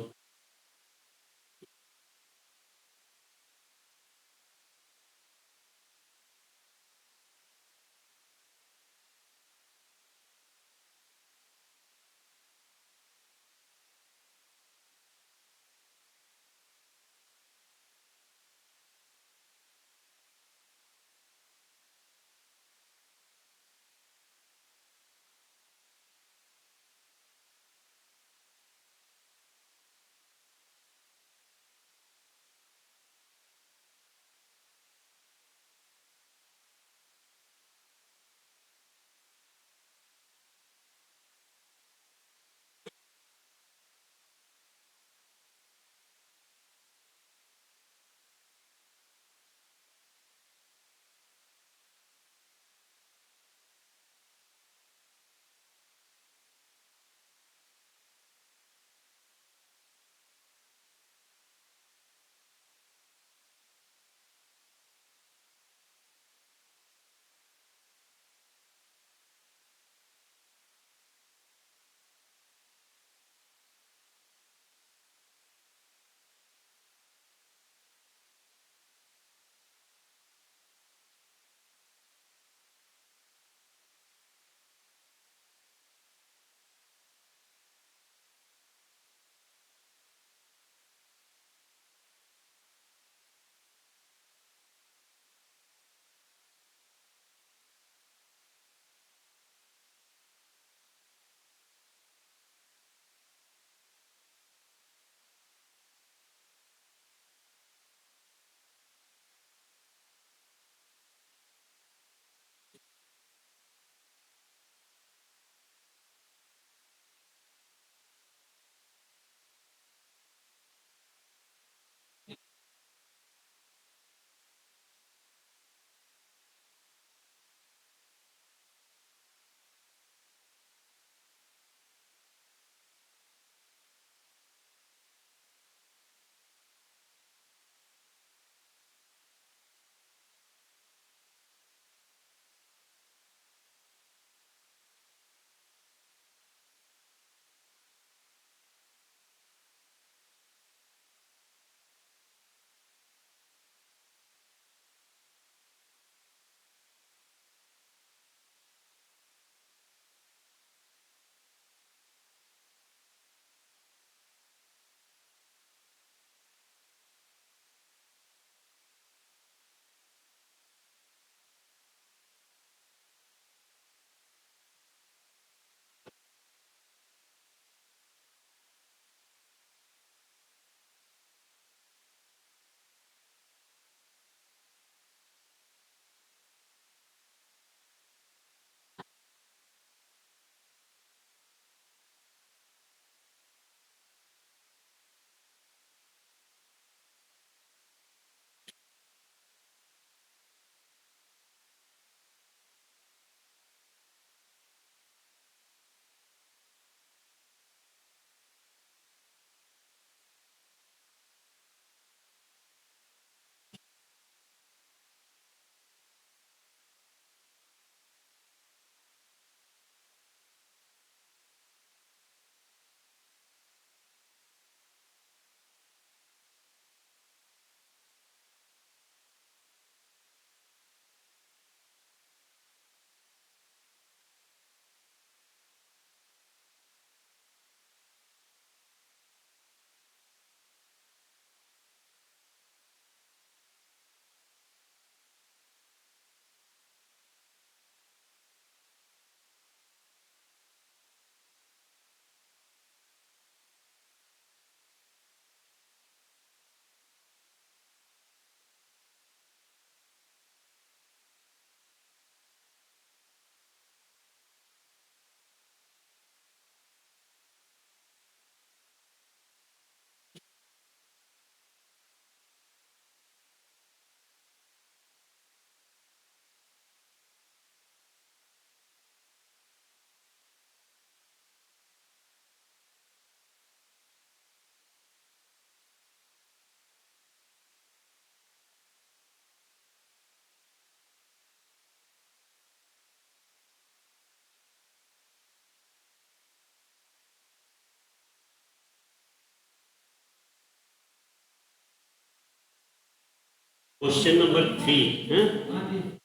क्वेश्चन नंबर 3 है,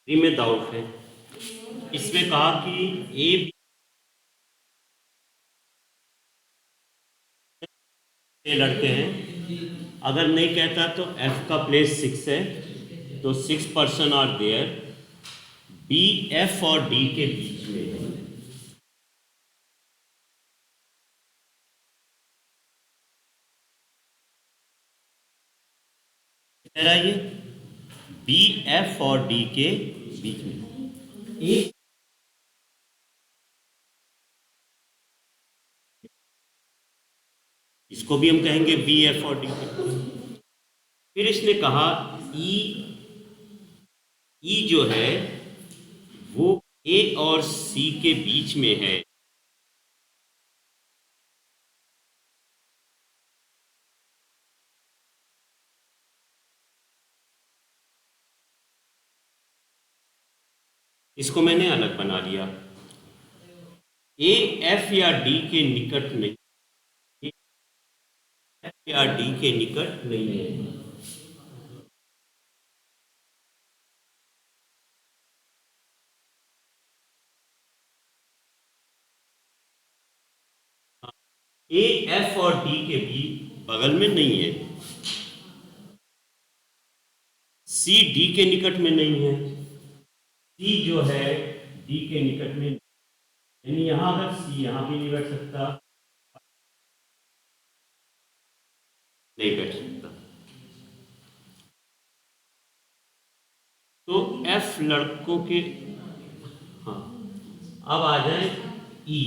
3 में डाउट है। इसमें कहा कि ए लड़के हैं, अगर नहीं कहता तो एफ का प्लेस 6 है, तो 6 person are there, B F और डी के बीच में है। ये बी एफ और डी के बीच में एक इसको भी हम कहेंगे बी एफ और डी के। फिर इसने कहा ई जो है वो ए और सी के बीच में है। इसको मैंने अलग बना लिया। ए एफ या डी के निकट नहीं, एफ या डी के निकट नहीं है। ए एफ और डी के भी बगल में नहीं है। सी डी के निकट में नहीं है। सी जो है डी के निकट में, यानी यहां अगर सी यहां भी नहीं बैठ सकता, नहीं बैठ सकता। तो एफ लड़कों के, हाँ अब आ जाए ई।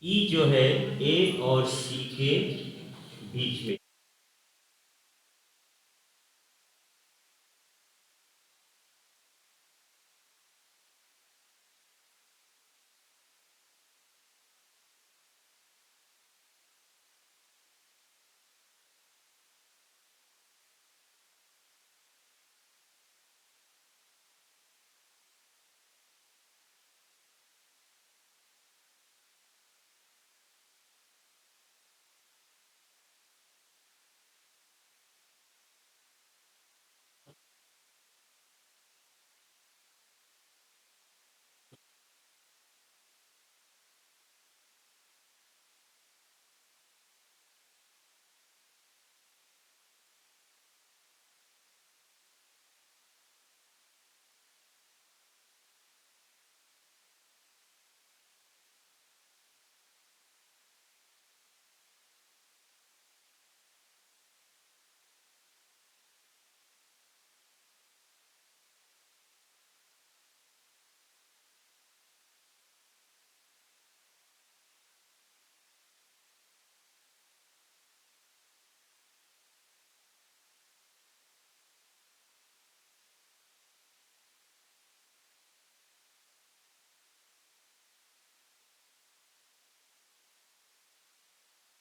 ई जो है ए और सी के बीच में।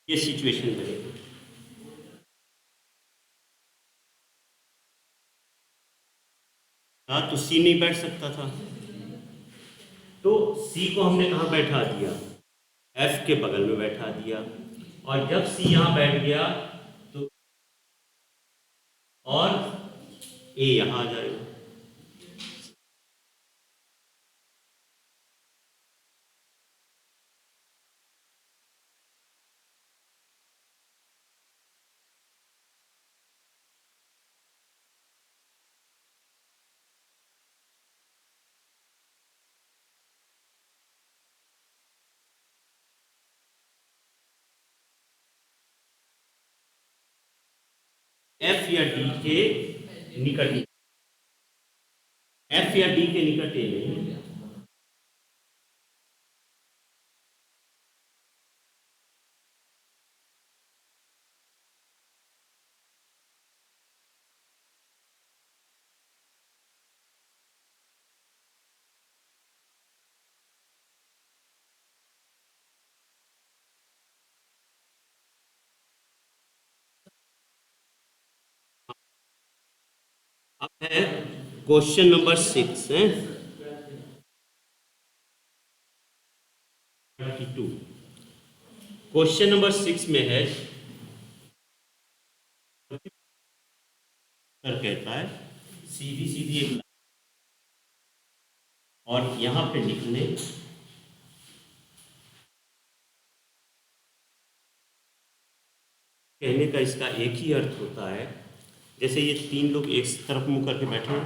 ये सिचुएशन बनेगी। हाँ, तो सी नहीं बैठ सकता था, तो सी को हमने कहाँ बैठा दिया, एफ के बगल में बैठा दिया। और जब सी यहाँ बैठ गया तो और ए यहाँ आ जाएगा। एफ या डी के निकट, एफ या डी के निकट ए नहीं है। अब है क्वेश्चन नंबर 6 है 32। क्वेश्चन नंबर 6 में है सर कहता है सीधी सीधी एक लाइन और यहाँ पे लिख लें कहने का इसका एक ही अर्थ होता है, जैसे ये तीन लोग एक तरफ मुंह करके बैठे हैं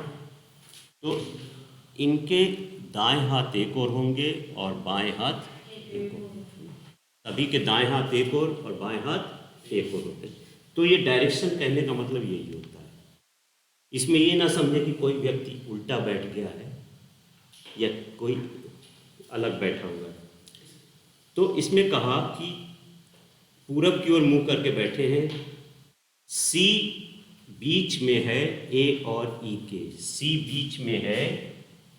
तो इनके दाएं हाथ एक और होंगे और बाएं हाथ एक और, सभी के दाएं हाथ एक और बाएं हाथ एक और होते हैं। तो ये डायरेक्शन कहने का मतलब यही होता है। इसमें ये ना समझे कि कोई व्यक्ति उल्टा बैठ गया है या कोई अलग बैठा हुआ है। तो इसमें कहा कि पूरब की ओर मुंह करके बैठे हैं, सी बीच में है ए और ई के, सी बीच में है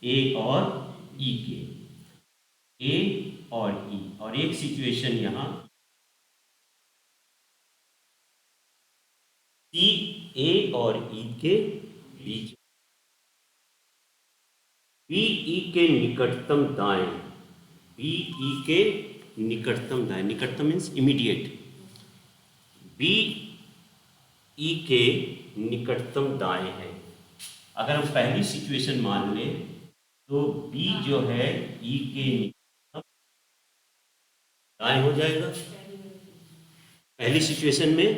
ए और ई के, ए और ई, और एक सिचुएशन यहाँ सी ए और ई के बीच, बी ई के निकटतम दाएं, बी ई के निकटतम दाएं, निकटतम मीन्स इमीडिएट, बी ई के निकटतम दाएं है। अगर हम पहली सिचुएशन मान लें तो बी जो है ई के निकटतम दाएं हो जाएगा। पहली सिचुएशन में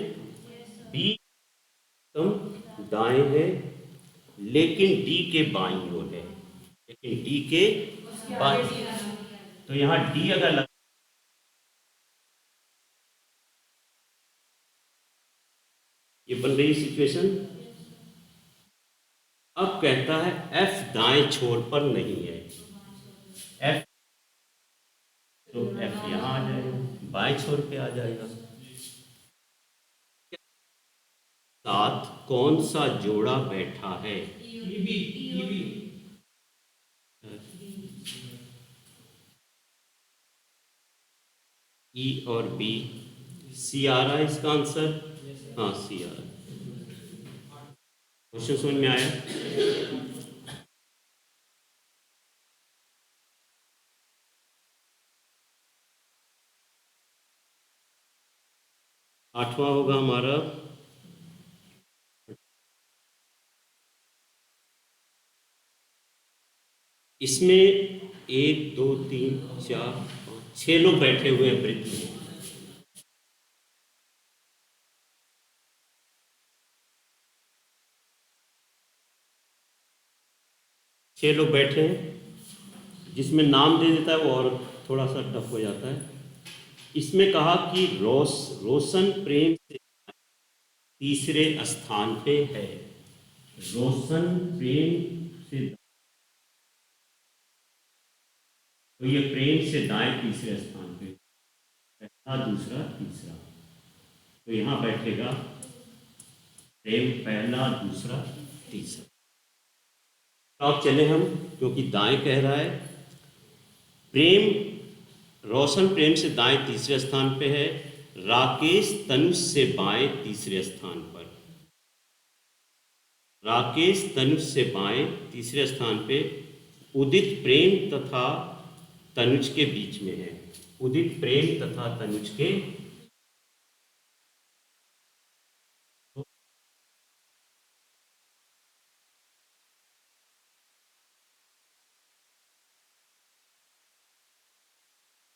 बी तम दाएं है लेकिन डी के बाईं ओर है, लेकिन डी के बाईं, तो यहाँ डी अगर लग, ये बन रही सिचुएशन। अब कहता है एफ दाएं छोर पर नहीं है, एफ, तो एफ यहाँ आ जाएगा, बाएं छोर पे आ जाएगा। साथ कौन सा जोड़ा बैठा है, ईबी, ईबी, ई और बी, सी आ रहा है इसका आंसर, हाँ सी आ रहा है। क्वेश्चन समझ में आया? आठवां होगा हमारा इसमें 1 2 3 4 5 6 लोग बैठे हुए हैं वृत्त में, छह लोग बैठे हैं, जिसमें नाम दे देता है वो और थोड़ा सा टफ हो जाता है। इसमें कहा कि रोशन प्रेम से तीसरे स्थान पे है, रोशन प्रेम से, तो ये प्रेम से दाएं तीसरे स्थान पे, पहला दूसरा तीसरा, तो यहाँ बैठेगा प्रेम पहला दूसरा तीसरा। तो अब चले हम, क्योंकि दाएं कह रहा है, प्रेम रोशन प्रेम से दाएं तीसरे स्थान पे है, राकेश तनुष से बाएं तीसरे स्थान पर, राकेश तनुष से बाएं तीसरे स्थान पे, उदित प्रेम तथा तनुज के बीच में है, उदित प्रेम तथा तनुज के,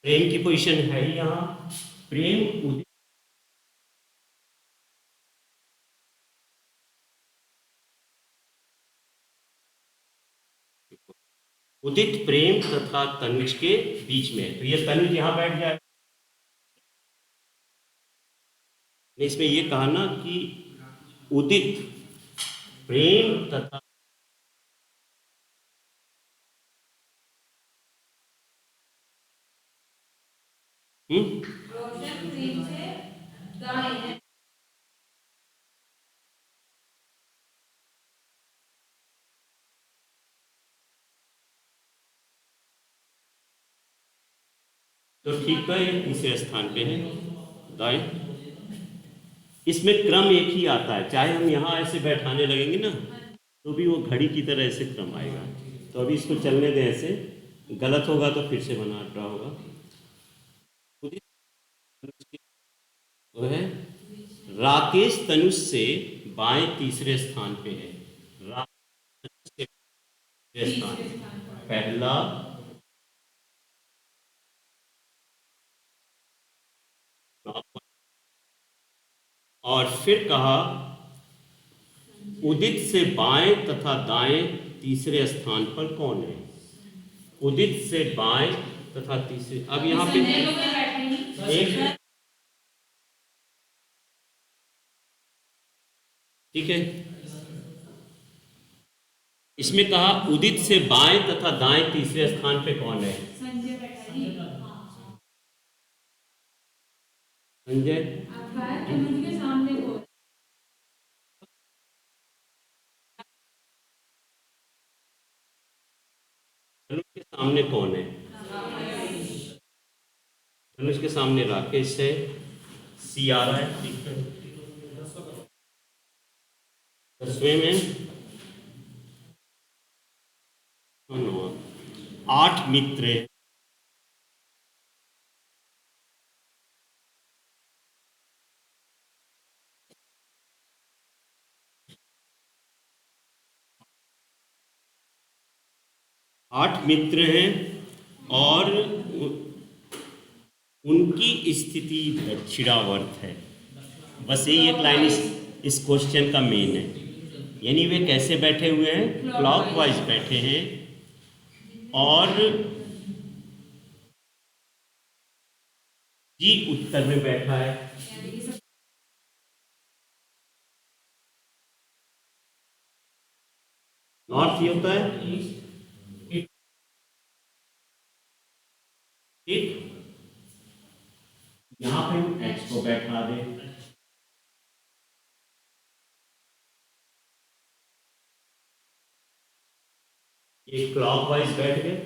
प्रेम की पोजीशन है यहाँ, प्रेम उदित, उदित प्रेम तथा तनुज के बीच में है, तो ये तनुज यहाँ बैठ जाए। इसमें ये कहा ना कि उदित प्रेम तथा, रोशन प्रेम से दाएं है, तो ठीक है, ये तीसरे स्थान पे है दाएं। इसमें क्रम एक ही आता है, चाहे हम यहाँ ऐसे बैठाने लगेंगे ना तो भी वो घड़ी की तरह ऐसे क्रम आएगा। तो अभी इसको चलने दें ऐसे, गलत होगा तो फिर से बना रहा होगा। वो है राकेश तनुष से बाएं तीसरे स्थान पे है। तीसरे स्थान, पहला और फिर कहा उदित से बाएं तथा दाएं तीसरे स्थान पर कौन है। उदित से बाएं तथा तीसरे, अब यहाँ पे नए लोग बैठेंगे एक, ठीक है, इसमें कहा उदित से बाएं तथा दाएं तीसरे स्थान पे कौन है। संजय बैठाई संजय, अब अनुज के सामने को धनुष के सामने कौन है। धनुष के सामने राकेश है, सी आ रहा है, ठीक है। 10वें में 8 मित्र हैं। आठ मित्र हैं और उनकी स्थिति दक्षिणावर्त है। बस यही एक लाइन इस क्वेश्चन का मेन है, यानी वे कैसे बैठे हुए हैं, क्लॉकवाइज बैठे हैं और जी उत्तर में बैठा है। नॉर्थ ये होता है, ठीक, यहां पे हम एक्स को बैठा दें। ये क्लॉकवाइज बैठ गए,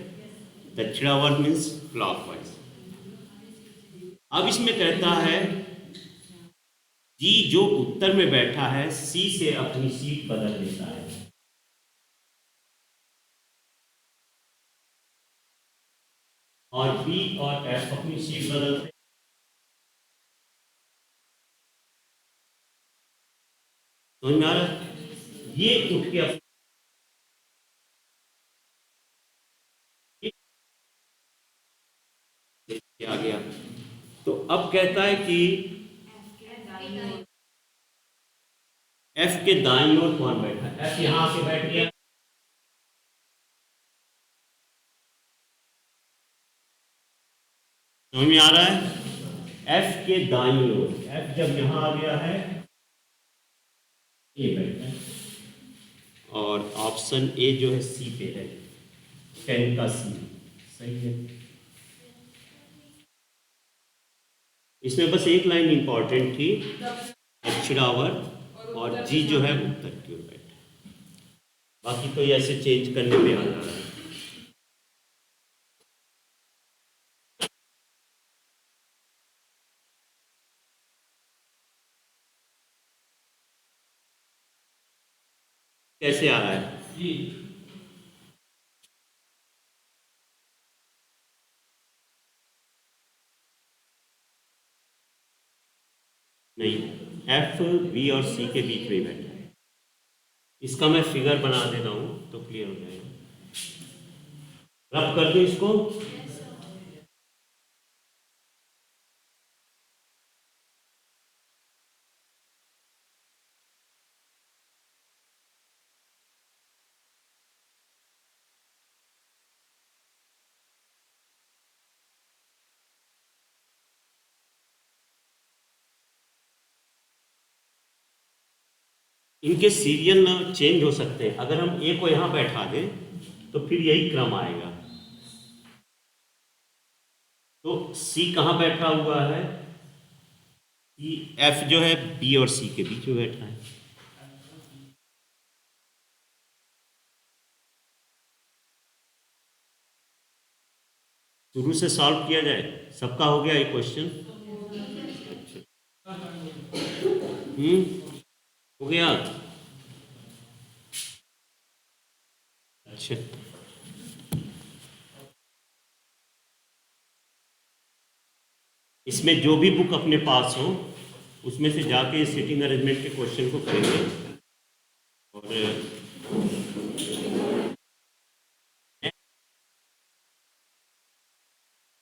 दक्षिणावर्त मीन्स क्लॉकवाइज। अब इसमें कहता है जी जो उत्तर में बैठा है सी से अपनी सीट बदल लेता है। और बी और एफ अपनी सीट बदलते, समझ में आ रहा है। ये उठ के आ गया। तो अब कहता है कि एफ के दाईं ओर कौन बैठा है। एफ यहां आके बैठ गया, समझ में आ रहा है। एफ के दाईं ओर, एफ जब यहां आ गया है ए बैठा है, और ऑप्शन ए जो है सी पे है, 10 का सी सही है। इसमें बस एक लाइन इंपॉर्टेंट थी, दक्षिणावर्त, और जी जो है उत्तर की ओर बैठा है। बाकी तो ऐसे चेंज करने में आ जा रहा है। कैसे आ रहा है जी नहीं, एफ बी और सी के बीच में बैठा है। इसका मैं फिगर बना दे रहा हूं तो क्लियर हो जाएगा। रब कर दो इसको। इनके सीरियल चेंज हो सकते हैं। अगर हम ए को यहां बैठा दें तो फिर यही क्रम आएगा। तो सी कहां बैठा हुआ है, एफ जो है बी और सी के बीच में बैठा है। शुरू से सॉल्व किया जाए, सबका हो गया ये क्वेश्चन। हो गया, अच्छा। इसमें जो भी बुक अपने पास हो उसमें से जाके सिटिंग अरेंजमेंट के क्वेश्चन को करेंगे और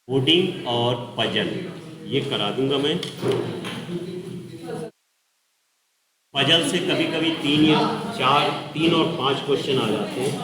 कोडिंग और पजल ये करा दूंगा मैं। पजल से कभी कभी 3 या 4, 3 और 5 क्वेश्चन आ जाते हैं।